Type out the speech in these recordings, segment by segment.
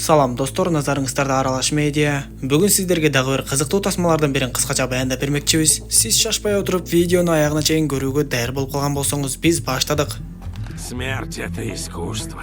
Салам достор, назарыңыздарда Аралаш медиа. Бүгін сіздерге дагы бир кызыктуу тасмалардан бирин кыскача баяндап бермекчибиз. Сиз шашпай отуруп видеону аягына чейин көрүүгө даяр болуп калган болсоңуз, биз баштадык. Смерть — это искусство.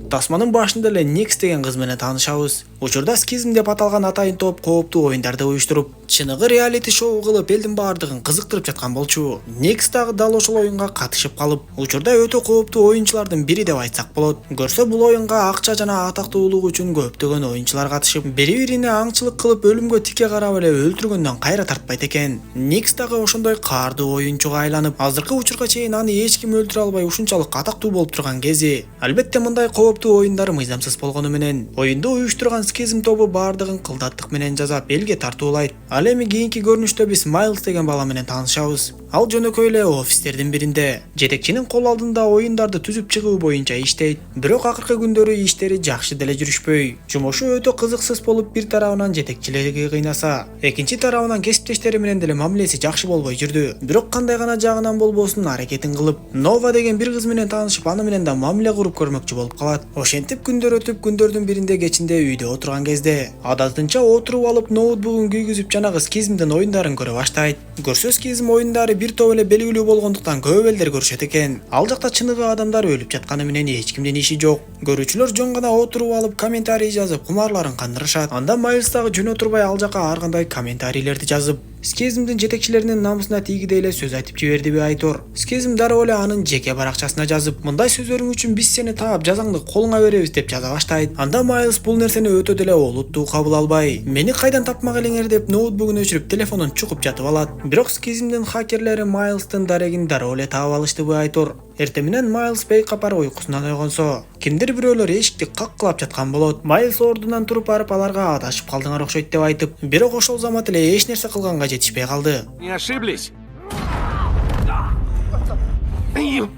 Тасманын башында эле Никс деген кыз менен таанышабыз. Учурда Скизм деп аталган атайын топ кооптуу оюндарды уюштуруп, чыныгы реалити шоу кылып элдин баардыгын кызыктырып жаткан болчу. Никс дагы дал ошол оюнга катышып калып, учурда өтө кооптуу оюнчулардын бири деп айтсак болот. Көрсө бул оюнга акча жана атактуулук үчүн көптөгөн оюнчулар катышып, бири-бирине аңчылык кылып өлүмгө тике карап эле өлтүргөндөн кайра тартпайт экен. Никс дагы ошондой каардуу оюнчуга айланып, азыркы учурга чейин аны эч ким өлтүрө албай ушунчалык атактуу болуп турган кези. Албетте мындай кооптуу оюндар мыйзамсыз болгону менен, оюнду уюштурган Скизм тобу баардыгын кылдаттык менен жазап элге тартуулайт. Ал эми кийинки көрүнүштө биз Майлз деген бала менен таанышабыз. Ал жөнөкөй эле офистердин биринде жетекчинин кол алдында оюндарды түзүп чыгуу боюнча иштейт. Бирок акыркы күндөрү иштери жакшы деле жүрүшпөй. Жумушу өтө кызыксыз болуп, бир тарабынан жетекчилиги кыйнаса, экинчи тарабынан кесиптештери менен деле мамилеси жакшы болбой жүрдү. Бирок кандай гана жагынан болбосун аракетин кылып, Нова деген бир кыз менен таанышып, аны менен да мамиле куруп көрмөкчү болуп калат. Ошентип күндөр өтүп, күндөрдүн биринде кечинде үйдө отурган кезде, адатынча отуруп алып ноутбугун күйгүзүп жанагы Скизмдин оюндарын көрө баштайт. Көрсө Скизм оюндары бир топ эле белгилүү болгондуктан көп элдер көрүшөт экен. Ал жакта чыныгы адамдар өлүп жатканы менен эч кимдин иши жок. Көрүүчүлөр жөн гана отуруп алып комментарий жазып, кумарларын кандырышат. Анда Майлз дагы жөн отурбай ал жака ар кандай комментарийлерди жазып, Скизмдин жетекчилеринин намысына тийгидей эле сөз айтып жибердиби айтор. Скизм дароо эле анын жеке баракчасына жазып, мындай сөздөрүң үчүн биз сени таап жазаңды колуңа беребиз деп жаза баштайт. Анда Майлз бул нерсени өтө деле олуттуу кабыл албай, мени кайдан тапмак элеңер деп ноутбугун өчүрүп телефонун чукуп жатып алат. Бирок Скизмдин хакерлери Майлздын дарегин дароо эле таап алыштыбы айтор. Эртең менен Майлз бейкапар уйкусунан ойгонсо, кимдир бирөөлөр эшикти каккылап жаткан болот. Майлз ордунан туруп барып аларга адашып калдыңар окшойт деп айтып, бирок ошол замат эле эч нерсе кылганга жетишпей калды. Не ошиблись?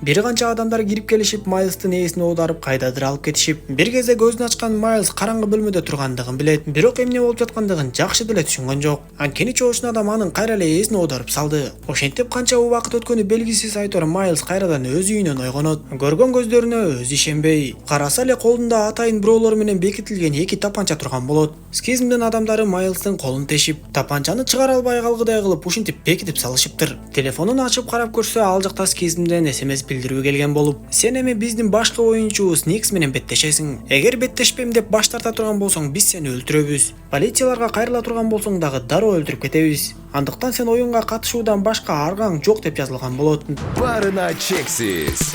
Бир канча адамдар кирип келишип, Майлздын ээсин оодарып кайдадыр алып кетишип, бир кезде көзүн ачкан Майлз караңгы бөлмөдө тургандыгын билет, бирок эмне болуп жаткандыгын жакшы деле түшүнгөн жок. Анткени чоочун адам анын кайра эле ээсин оодарып салды. Ошентип канча убакыт өткөнү белгисиз айтор Майлз кайрадан өз үйүнөн ойгонот. Көргөн көздөрүнө өзү ишенбей, караса эле колунда атайын бирөөлөр менен бекитилген эки тапанча турган болот. Скизмдин адамдары Майлздын колун тешип, тапанчаны чыгара албай калгыдай кылып ушинтип бекитип салышыптыр. Телефонун ачып карап көрсө, ал жакта Скизмден СМС билдирүү келген болуп, сен эми биздин башкы оюнчубуз Никс менен беттешесиң. Эгер беттешпейм деп баш тарта турган болсоң, биз сени өлтүрөбүз. Полицияларга кайрыла турган болсоң дагы дароо өлтүрүп кетебиз. Андыктан сен оюнга катышуудан башка аргаң жок деп жазылган болот. Парначексис.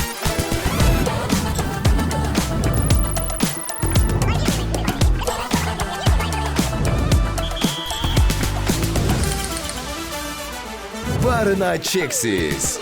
Парначексис.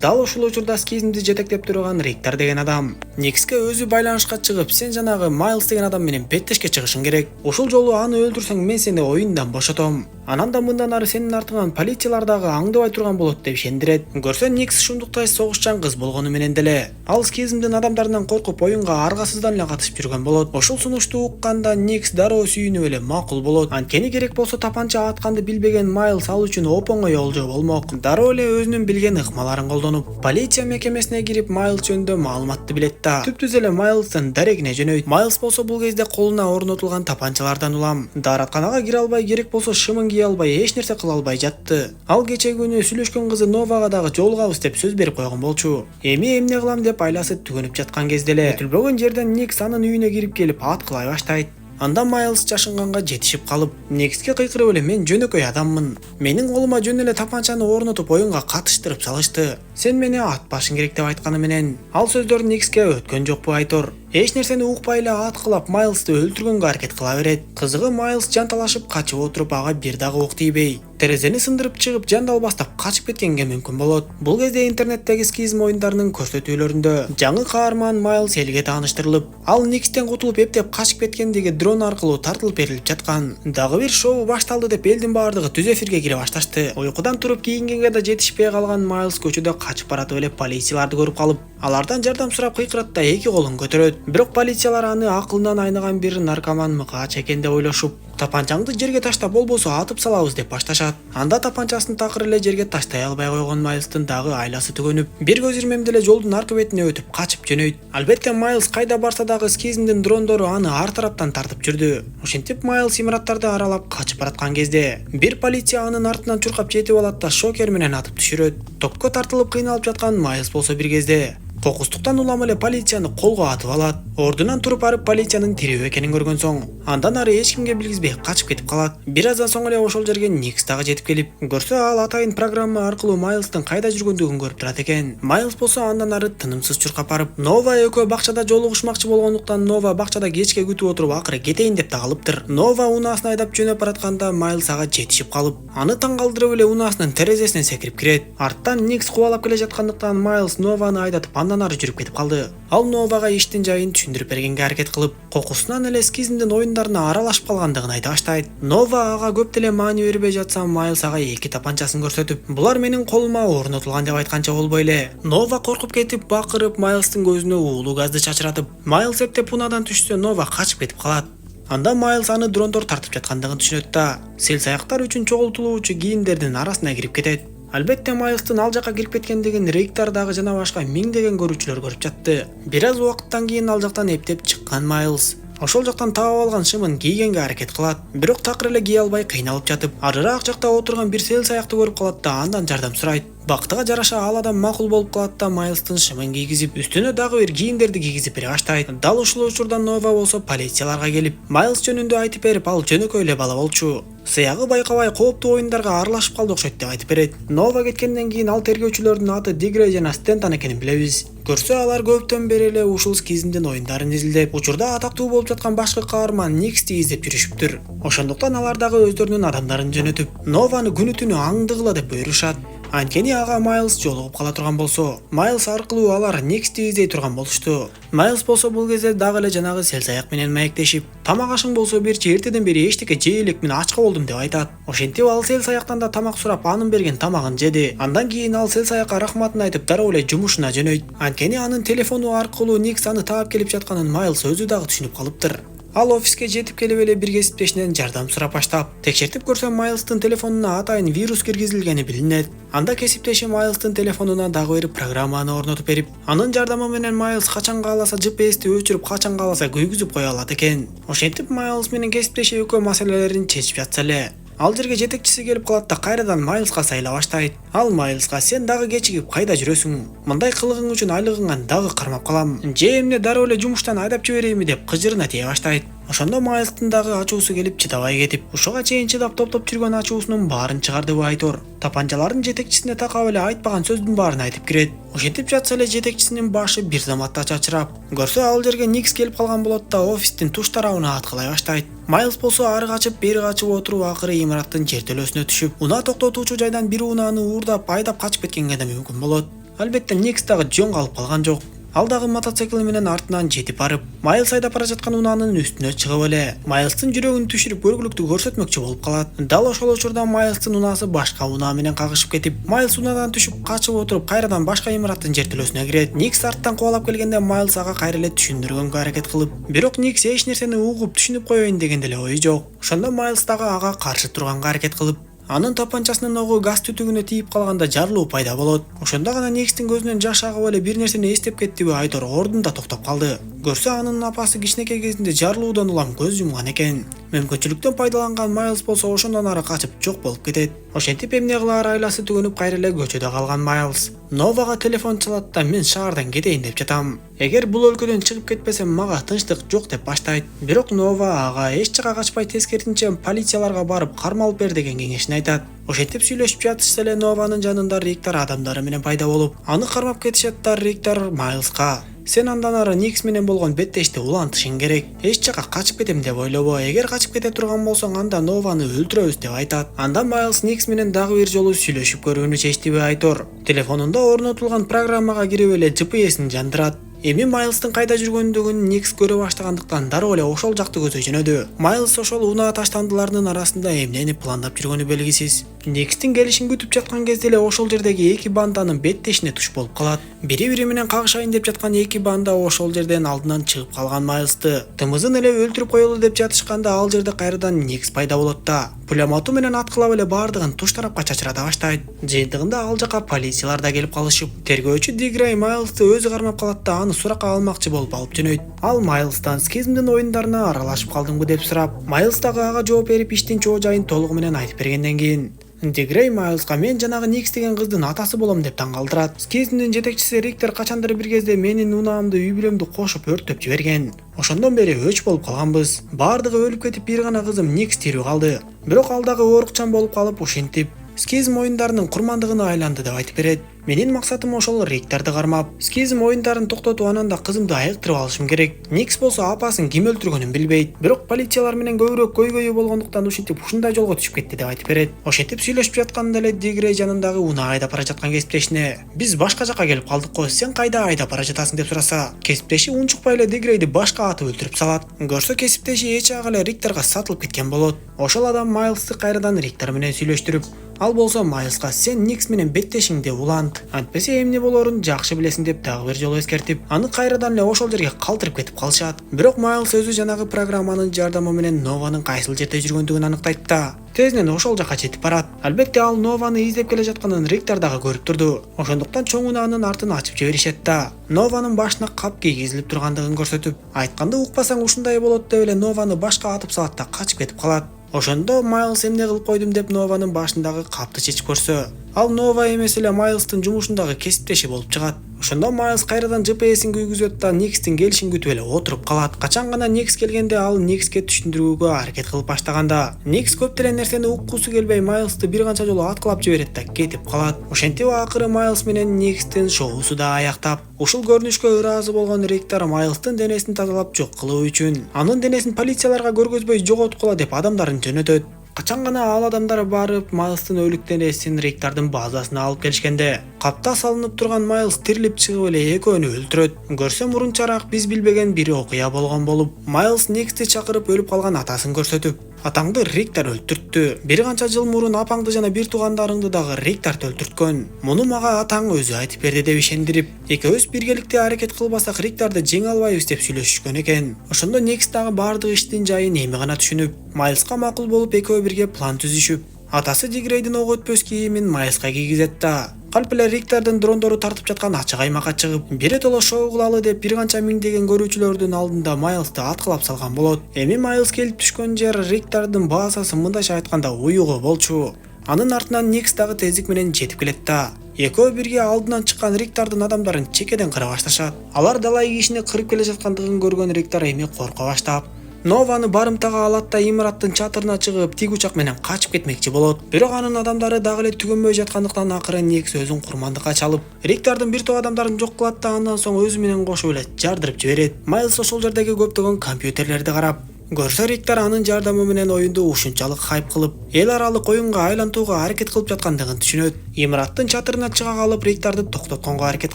Дал ушул учурда Скизмди жетектеп турган Риктар деген адам Никске өзү байланышка чыгып, сен жанагы Майлз деген адам менен беттешке чыгышың керек. Ушул жолу аны өлтүрсөң, мен сени оюндан бошотом. Анан да мындан ары сенин артыңан полициялар дагы аңдыбай турган болот деп ишендирет. Көрсө, Никс ушундуктай согушчан кыз болгону менен деле ал Скизмдин адамдарынан коркуп оюнга аргасыздан эле катышып жүргөн болот. Ошол сунушту укканда Никс дароо сүйүнүп эле макул болот. Анткени керек болсо тапанча атканды билбеген Майлз ал үчүн оп-оңой олжо болмок. Дароо эле өзүнүн билген ыкмаларын колдонуп, полиция мекемесине кирип Майлз жөнүндө маалыматты билет да түптүз эле Майлздын дарегине жөнөйт. Майлз болсо бул кезде колуна орнотулган тапанчалардан улам, дааратканага кире албай, керек болсо шымын кие албай, эч нерсе кыла албай жатты. Ал кече күнү сүйлөшкөн кызы Новага дагы жолугабыз деп сөз берип койгон болчу. Эми эмне кылам деп айласы түгөнүп жаткан кезде эле күтүлбөгөн жерден Никс анын үйүнө кирип келип аткылай баштайт. Анда Майлз жашынганга жетишип калып, Никске кыйкырып эле, мен жөнөкөй адаммын. Менин колума жөн эле тапанчаны орнотуп оюнга катыштырып салышты. Сен мени атпашың керек деп айтканы менен, ал сөздөр Никске өткөн жокпу айтор. Эч нерсени укпай эле аткылап Майлзды өлтүргөнгө аракет кыла берет. Кызыгы, Майлз жанталашып качып отуруп, ага бир дагы ок тийбей, терезени сындырып чыгып жандал бастап качып кеткенге мүмкүн болот. Бул кезде интернеттеги Скизм оюндарынын көрсөтүүлөрүндө жаңы каарман Майлз элге тааныштырылып, ал Никстен кутулуп эптеп качып кеткендиги дрон аркылуу тартылып берилип жаткан. Дагы бир шоу башталды деп элдин баардыгы түз эфирге кире башташты. Уйкудан туруп кийингенге да жетишпей калган Майлз көчөдө качып баратып эле полицияларды көрүп калып, алардан жардам сурап кыйкырат да эки колун көтөрөт. Бирок полициялар аны акылынан айныган бир наркоман мыкаач экен деп ойлошуп, Тапанчаңды жерге ташта болбосо атып салабыз деп башташат. Анда тапанчасын такыр эле жерге таштай албай койгон Майлстын дагы айласы түгөнүп, бир көз ирмемде эле жолдун аркы бетине өтүп качып жөнөйт. Албетте Майлс кайда барса дагы Скизмдин дрондору аны ар тараптан тартып жүрдү. Ошентип Майлс имараттарды аралап качып бараткан кезде бир полиция анын артынан чуркап жетип алат да шокер менен атып түшүрөт. Топко тартылып кыйналып жаткан Майлс болсо бир кезде кокустуктан улам эле полицияны колго атып алат. Ордунан туруп барып полициянын тирүү экенин көргөн соң, андан ары эч кимге билгизбей качып кетип калат. Бир аздан соң эле ошол жерге Никс дагы жетип келип, көрсө ал атайын программа аркылуу Майлстын кайда жүргөндүгүн көрүп турат экен. Майлс болсо андан ары тынымсыз чуркап барып, Нова экөө бакчада жолугушмакчы болгондуктан Нова бакчада кечке күтүп отуруп акыры кетейин деп да калыптыр. Нова унаасын айдап жөнөп баратканда Майлс ага жетишип калып, аны таң калтырып эле унаасынын терезесинен секирип кирет. Арттан Никс кубалап келе жаткандыктан Майлс Нованы айдатып андан ары жүрүп кетип калды. Ал Новага иштин жайын түшүндүрүп бергенге аракет кылып, кокусунан эле Скизмдин оюндарына аралашып калгандыгын айта баштайт. Нова ага көп деле маани бербей жатса, Майлс ага эки тапанчасын көрсөтүп, булар менин колума орнотулган деп айтканча болбой эле. Нова коркуп кетип, бакырып Майлстын көзүнө уулуу газды чачыратып, Майлс эптеп унадан түшсө, Нова качып кетип калат. Анда Майлс аны дрондор тартып жаткандыгын түшүнөт да, сел-саяктар үчүн чогултулуучу кийимдердин арасына кирип кетет. Албетте Майлстын ал жака кирип кеткендигин Рейктар дагы жана башка миңдеген көрүүчүлөр көрүп жатты. Бир аз убакыттан кийин ал жактан эптеп чыккан Майлс ошол жактан таап алган шымын кийгенге аракет кылат. Бирок такыр эле кие албай кыйналып жатып, арыраак жакта отурган бир сел-саякты көрүп калат да андан жардам сурайт. Бактыга жараша ал адам макул болуп калат да Майлстын шымын кийгизип, үстүнө дагы бир кийимдерди кийгизип бере баштайт. Дал ушул учурда Нова болсо полицияларга келип, Майлс жөнүндө айтып берип, ал жөнөкөй эле бала болчу. Сыягы байкабай кооптуу оюндарга аралашып калды окшойт деп айтып берет. Нова кеткенден кийин ал тергөөчүлөрдүн аты Дигрей жана Стентон экенин билебиз. Көрсө алар көптөн бери эле ушул Скизмдин оюндарын изилдеп, учурда атактуу болуп жаткан башкы каарман Никсти издеп жүрүшүптүр. Ошондуктан алар дагы өздөрүнүн адамдарын жөнөтүп, Нованы күнү түнү аңдыгыла деп буйрушат. Анткени ага Майлс жолугуп кала турган болсо, Майлс аркылуу алар Никсти издей турган болушту. Майлс болсо бул кезде дагы эле жанагы сел-саяк менен маектешип, тамак ашың болсо берчи, эртеден бери эчтеке жей элекмин, ачка болдум деп айтат. Ошентип ал сел-саяктан да тамак сурап, анын берген тамагын жеди. Андан кийин ал сел-саякка рахматын айтып, дароо эле жумушуна жөнөйт. Анткени анын телефону аркылуу Никс аны таап келип жатканын Майлс өзү дагы түшүнүп калыптыр. Ал офиске жетип келип эле бир кесиптешинен жардам сурап баштап, текшертип көрсө Майлстын телефонуна атайын вирус киргизилгени билинет. Анда кесиптеши Майлстын телефонуна дагы бир программаны орнотуп берип, анын жардамы менен Майлс качан кааласа GPS-ти өчүрүп, качан кааласа күйгүзүп кое алат экен. Ошентип Майлс менен кесиптеши экөө маселелерин чечип жатса эле, ал жерге жетекчиси келип калат да кайрадан Майлска сайла баштайт. Ал Майлска: "Сен дагы кечигип кайда жүрөсүң? Мындай кылыгың үчүн айлыгыңан дагы кармап калам. Же эмне дароо эле жумуштан айдап жиберейинби?" деп кыжырына тие баштайт. Ошондо Майлстын дагы ачуусу келип чыдабай кетип, ушуга чейин чыдап топтоп жүргөн ачуусунун баарын чыгарды бу Айтор. Тапанчалардын жетекчисине такап эле айтпаган сөздүн баарын айтып кирет. Ошентип жатса эле жетекчисинин башы бир заматта чачырап, көрсө ал жерге Никс келип калган болот да офистин туш тарабына аткылай баштайт. Майлс болсо ары качып бери качып отуруп, акыры имараттын жертөлөсүнө түшүп, унаа токтотуучу жайдан бир унааны уурдап айдап качып кеткенге да мүмкүн болот. Албетте Никс дагы жөн калып калган жок. Ал дагы мотоцикли менен артынан жетип барып, Майлс айдап бара жаткан унаанын үстүнө чыгып эле Майлстын жүрөгүн түшүрүп көргүлүктү көрсөтмөкчү болуп калат. Дал ошол учурда Майлстын унаасы башка унаа менен кагышып кетип, Майлс унаадан түшүп качып отуруп кайрадан башка имараттын жертөлөсүнө кирет. Никс арттан кубалап келгенде Майлс ага кайра эле түшүндүргөнгө аракет кылып, бирок Никс эч нерсени угуп түшүнүп коеюн деген деле ою жок. Ошондо Майлс дагы ага каршы турганга аракет кылып, анын тапанчасынын огу газ түтүгүнө тийип калганда жарылуу пайда болот. Ошондо гана Никстин көзүнөн жаш агып эле бир нерсени эстеп кеттиби Айтор ордунда токтоп калды. Көрсө анын апасы кичинекей кезинде жарылуудан улам көз жумган экен. Мүмкүнчүлүктөн пайдаланган Майлс болсо ошондон ары качып жок болуп кетет. Ошентип эмне кылаар айласы түгөнүп кайра эле көчөдө калган Майлс Новага телефон чалат да: "Мен шаардан кетейин деп жатам. Эгер бул өлкөдөн чыгып кетпесем, мага тынчтык жок" деп баштайт. Бирок Нова ага эч жака качпай, тескерисинче полицияларга барып кармалып бер деген кеңешин айтат. Ошентип сүйлөшүп жатышса эле Нованын жанында Рейктар адамдары менен пайда болуп, аны кармап кетишет да Рейктар Майлска: "Сен андан ары Никс менен болгон беттешти улантышың керек. Эч жака качып кетем деп ойлобо. Эгер качып кете турган болсоң, анда Нованы өлтүрөбүз" деп айтат. Анда Майлс Никс менен дагы бир жолу сүйлөшүп көрүүнү чечтиби Айтор. Телефонунда орнотулган программага кирип эле GPS-ин жандырат. Эми Майлстын кайда жүргөндүгүн Никс көрө баштагандыктан дароо эле ошол жакты көзөй жөнөдү. Майлс ошол унаа таштандыларынын арасында эмнени пландап жүргөнү белгисиз. Никстин келишин күтүп жаткан кезде эле ошол жердеги эки банданын беттешине туш болуп калат. Бири-бири менен кагышайын деп жаткан эки банда ошол жерден алдынан чыгып калган Майлсты тымызын эле өлтүрүп коелу деп жатышканда ал жерде кайрадан Никс пайда болот да. Пулемоту менен аткылап эле бардыгын туш тарапка чачырата баштайт. Жыйынтыгында ал жака полициялар да келип калышып, тергөөчү Дигрей Майлсты өзү кармап калат да аны суракка алмакчы болуп алып жөнөйт. Ал Майлстан скизмдин оюндарына аралашып калдыңбы деп сурап, Майлс дагы ага жооп берип иштин чоо жайын толугу менен айтып бергенден кийин Дигрей Майлска мен жанагы Никс деген кыздын атасы болом деп таң калтырат. Скизмдин жетекчиси Риктер качандыр бир кезде менин унаамды үй бүлөмдү кошуп өрттөп жиберген. Ошондон бери өч болуп калганбыз. Бардыгы өлүп кетип бир гана кызым Никс тирүү калды. Бирок ал дагы оорукчан болуп калып ушинтип скизм оюндарынын курмандыгына айланды деп айтып берет. Менин максатым ошол Риктерди кармап, скизм оюндарын токтотуп анан да кызымды айыктырып алышым керек. Никс болсо апасын ким өлтүргөнүн билбейт. Бирок полициялар менен көбүрөөк көйгөйү болгондуктан ушинтип ушундай жолго түшүп кетти деп айтып берет. Ошентип сүйлөшүп жатканда эле Дигрей жанындагы унаа айдап бара жаткан кесиптешине "Биз башка жака келип калдык го, сен кайда айдап бара жатасың?" деп сураса, кесиптеши унчукпай эле Дигрейди башка атып өлтүрүп салат. Көрсө кесиптеши эч ага эле Риктерге сатылып кеткен болот. Ошол адам Майлсты кайрадан Риктер менен сүйлөштүрүп, ал болсо Майлска "Сен Никс менен беттешиңди улант. Антпесе эмне болорун жакшы билесиң" деп дагы бир жолу эскертип, аны кайрадан эле ошол жерге калтырып кетип калышат. Бирок Майлс өзү жанагы программанын жардамы менен Нованын кайсыл жерде жүргөндүгүн аныктайт да. Тезинен ошол жака жетип барат. Албетте ал Нованы издеп келе жатканын Риктер дагы көрүп турду. Ошондуктан чоң унаанын артын ачып жиберишет да. Нованын башына кап кийгизилип тургандыгын көрсөтүп, айтканды укпасаң ушундай болот деп эле Нованы башка атып салат да качып кетип калат. Ошондо Майлс эмне кылып койдум деп Нованын башындагы капты чечип көрсө, ал Нова эмес эле Майлстын жумушундагы кесиптеши болуп чыгат. Ошондо Майлс кайрадан GPS-ин күйгүзөт да Никстин келишин күтүп эле отуруп калат. Качан гана Никс келгенде ал Никске түшүндүрүүгө аракет кылып баштаганда, Никс көп деле нерсени уккусу келбей Майлсты бир канча жолу аткылап жиберет да кетип калат. Ошентип акыры Майлс менен Никстин шоусу да аяктап, ушул көрүнүшкө ыраазы болгон Риктер Майлстын денесин тазалап жок кылуу үчүн анын денесин полицияларга көргөзбөй жоготкула деп адамдарын жөнөтөт. Качан гана ал адамдар барып Майлстын өлүк денесин Риктердин базасына алып келишкенде, капта салынып турган Майлс тирилип чыгып эле экөөнү өлтүрөт. Көрсө мурунчараак биз билбеген бир окуя болгон болуп, Майлс Никсти чакырып өлүп калган атасын көрсөтүп, "Атаңды Риктер өлтүрттү. Бир канча жыл мурун апаңды жана бир туугандарыңды дагы Риктер өлтүрткөн. Муну мага атаң өзү айтып берди" деп ишендирип, "Экөөбүз биргеликте аракет кылбасак Риктерди жеңе албайбыз" деп сүйлөшүшкөн экен. Ошондо Никс дагы бардык иштин жайын эми гана түшүнүп, Майлска макул болуп экөө бирге план түзүшүп, атасы Дигрейдин ого өтпөс кийимин Майлска кийгизет да. Калп эле Риктердин дрондору тартып жаткан ачык аймакка чыгып, биротоло шоу кылалы деп бир канча миңдеген көрүүчүлөрдүн алдында Майлсты аткылап салган болот. Эми Майлс келип түшкөн жер Риктердин базасы мындайча айтканда уюгу болчу. Анын артынан Никс дагы тездик менен жетип келет да. Экөө бирге алдынан чыккан Риктердин адамдарын чекеден кыра башташат. Алар далай кишини кырып келе жаткандыгын көргөн Риктер эми корко баштап, Нованы барымтага алат да имараттын чатырына чыгып тик учак менен качып кетмекчи болот. Бирок анын адамдары дагы эле түгөнбөй жаткандыктан акыры Никс өзүн курмандыкка чалып, Риктердин бир топ адамдарын жок кылат да андан соң өзү менен кошуп эле жардырып жиберет. Майлс ошол жердеги көптөгөн компьютерлерди карап, көрсө Риктер анын жардамы менен оюнду ушунчалык хайп кылып, эл аралык оюнга айлантууга аракет кылып жаткандыгын түшүнөт. Имараттын чатырына чыга калып Риктерди токтотконго аракет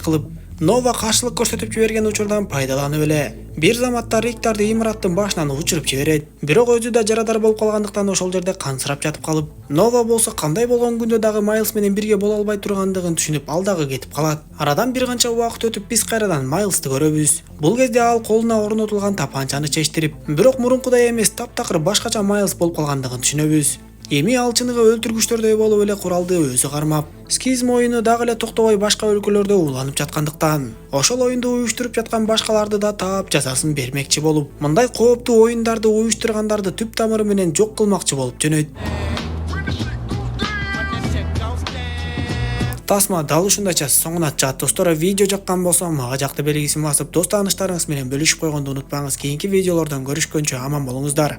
кылып, Нова каршылык көрсөтүп жиберген учурдан пайдаланып эле бир заматта Риктерди имараттын башынан учуруп жиберет. Бирок өзү да жарадар болуп калгандыктан ошол жерде кансырап жатып калып, Нова болсо кандай болгон күндө дагы Майлс менен бирге боло албай тургандыгын түшүнүп, ал дагы кетип калат. Арадан бир канча убакыт өтүп биз кайрадан Майлсты көрөбүз. Бул кезде ал колуна орнотулган тапанчаны чечтирип, бирок мурункудай эмес таптакыр башкача Майлс болуп калгандыгын түшүнөбүз. Эми ал чыныгы өлтүргүчтөрдөй болуп эле куралды өзү кармап, скизм оюну дагы эле токтобой башка өлкөлөрдө уланып жаткандыктан, ошол оюнду уюштуруп жаткан башкаларды да таап жазасын бермекчи болуп, мындай кооптуу оюндарды уюштургандарды түп тамыры менен жок кылмакчы болуп жөнөйт. Тасма дал ушундайча соңуна чат достор. Видео жаккан болсо мага жакты белгисин басып, дос тааныштарыңыз менен бөлүшүп койгонду унутпаңыз. Кийинки видеолордон көрүшкөнчө аман болуңуздар.